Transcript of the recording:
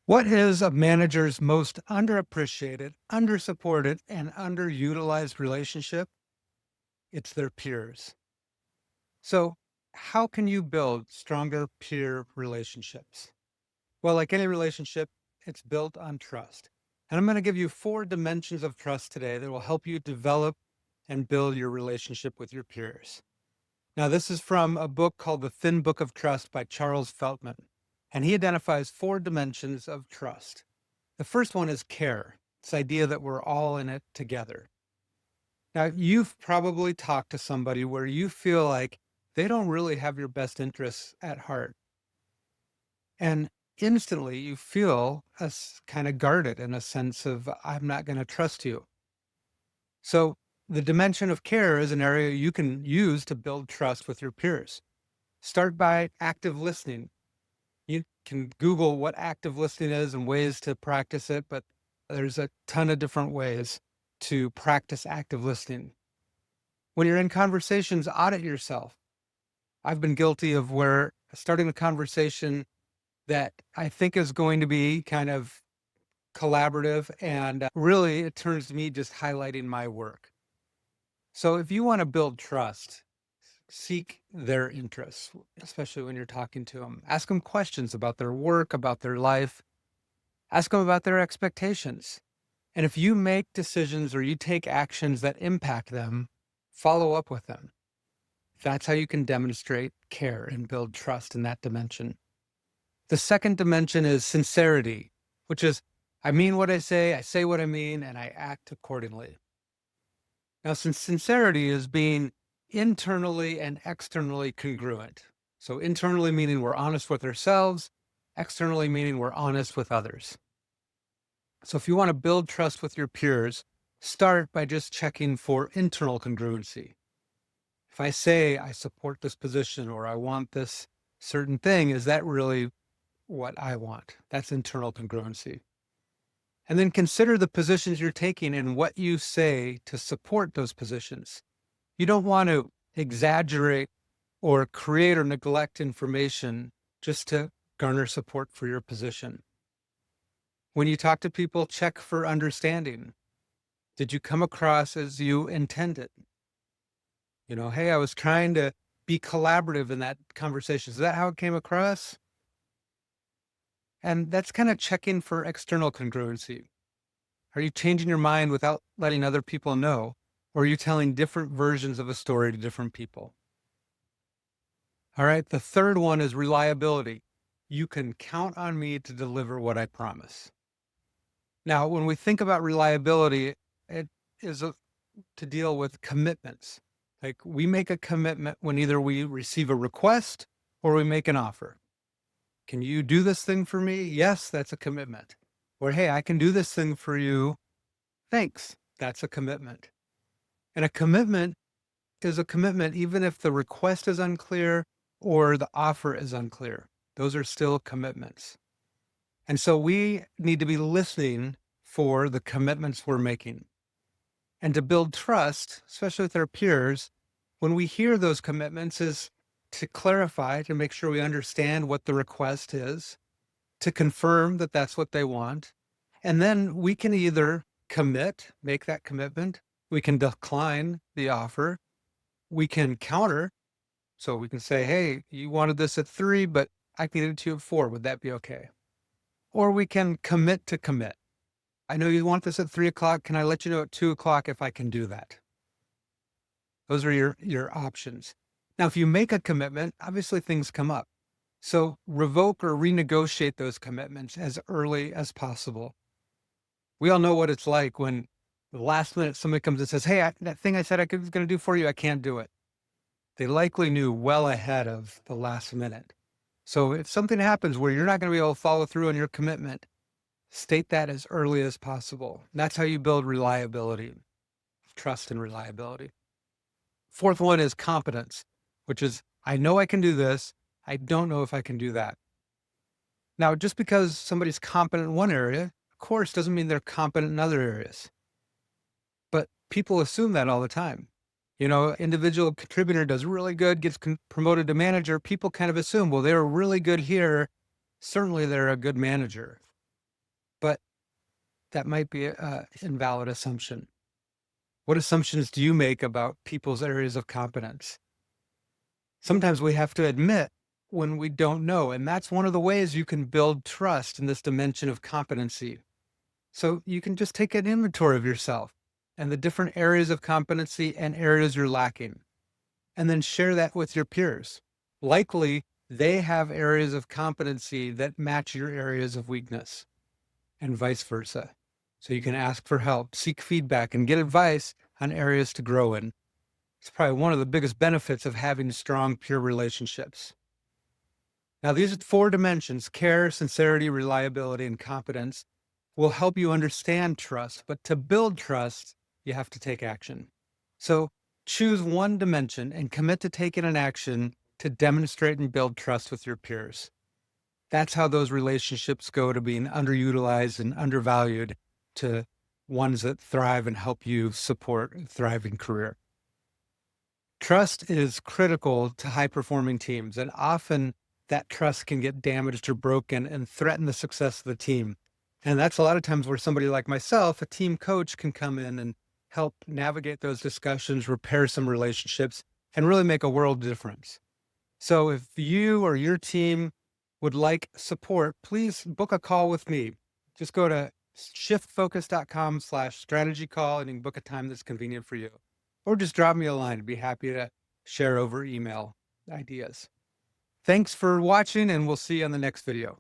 What is a manager's most underappreciated, undersupported, and underutilized relationship? It's their peers. So, how can you build stronger peer relationships? Well, like any relationship, it's built on trust. And I'm going to give you four dimensions of trust today that will help you develop and build your relationship with your peers. Now, this is from a book called The Thin Book of Trust by Charles Feltman. And he identifies four dimensions of trust. The first one is care. This idea that we're all in it together. Now, you've probably talked to somebody where you feel like they don't really have your best interests at heart. And instantly you feel kind of guarded in a sense of, I'm not going to trust you. So the dimension of care is an area you can use to build trust with your peers. Start by active listening. You can Google what active listening is and ways to practice it, but there's a ton of different ways to practice active listening. When you're in conversations, audit yourself. I've been guilty of where starting a conversation that I think is going to be kind of collaborative, and really it turns to me just highlighting my work. So if you want to build trust, seek their interests, especially when you're talking to them. Ask them questions about their work, about their life. Ask them about their expectations. And if you make decisions or you take actions that impact them, follow up with them. That's how you can demonstrate care and build trust in that dimension. The second dimension is sincerity, which is I mean what I say what I mean, and I act accordingly. Now, since sincerity is being internally and externally congruent. So internally meaning we're honest with ourselves, externally meaning we're honest with others. So if you want to build trust with your peers, start by just checking for internal congruency. If I say I support this position or I want this certain thing, is that really what I want? That's internal congruency. And then consider the positions you're taking and what you say to support those positions. You don't want to exaggerate or create or neglect information just to garner support for your position. When you talk to people, check for understanding. Did you come across as you intended? Hey, I was trying to be collaborative in that conversation. Is that how it came across? And that's kind of checking for external congruency. Are you changing your mind without letting other people know? Or are you telling different versions of a story to different people? All right. The third one is reliability. You can count on me to deliver what I promise. Now, when we think about reliability, it is to deal with commitments. Like we make a commitment when either we receive a request or we make an offer. Can you do this thing for me? Yes, that's a commitment. Or, hey, I can do this thing for you. Thanks. That's a commitment. And a commitment is a commitment, even if the request is unclear or the offer is unclear. Those are still commitments. And so we need to be listening for the commitments we're making. And to build trust, especially with our peers, when we hear those commitments, is to clarify, to make sure we understand what the request is, to confirm that that's what they want. And then we can either commit, make that commitment, we can decline the offer, we can counter. So we can say, hey, you wanted this at 3, but I can get it to you at 4. Would that be okay? Or we can commit to commit. I know you want this at 3 o'clock. Can I let you know at 2 o'clock if I can do that? Those are your options. Now, if you make a commitment, obviously things come up. So revoke or renegotiate those commitments as early as possible. We all know what it's like when the last minute somebody comes and says, hey, that thing I said I was going to do for you, I can't do it. They likely knew well ahead of the last minute. So if something happens where you're not going to be able to follow through on your commitment, state that as early as possible. That's how you build reliability, trust and reliability. Fourth one is competence, which is, I know I can do this. I don't know if I can do that. Now, just because somebody's competent in one area, of course, doesn't mean they're competent in other areas. But people assume that all the time. Individual contributor does really good, gets promoted to manager. People kind of assume, well, they're really good here. Certainly they're a good manager. but that might be a invalid assumption. What assumptions do you make about people's areas of competence? Sometimes we have to admit when we don't know, and that's one of the ways you can build trust in this dimension of competency. So you can just take an inventory of yourself and the different areas of competency and areas you're lacking, and then share that with your peers. Likely, they have areas of competency that match your areas of weakness, and vice versa. So you can ask for help, seek feedback, and get advice on areas to grow in. It's probably one of the biggest benefits of having strong peer relationships. Now, these 4 dimensions: care, sincerity, reliability, and competence will help you understand trust. But to build trust, you have to take action. So choose one dimension and commit to taking an action to demonstrate and build trust with your peers. That's how those relationships go to being underutilized and undervalued to ones that thrive and help you support a thriving career. Trust is critical to high performing teams, and often that trust can get damaged or broken and threaten the success of the team. And that's a lot of times where somebody like myself, a team coach, can come in and help navigate those discussions, repair some relationships, and really make a world difference. So if you or your team would like support, please book a call with me. Just go to shiftfocus.com/strategy call and you can book a time that's convenient for you. Or just drop me a line. I'd be happy to share over email ideas. Thanks for watching, and we'll see you on the next video.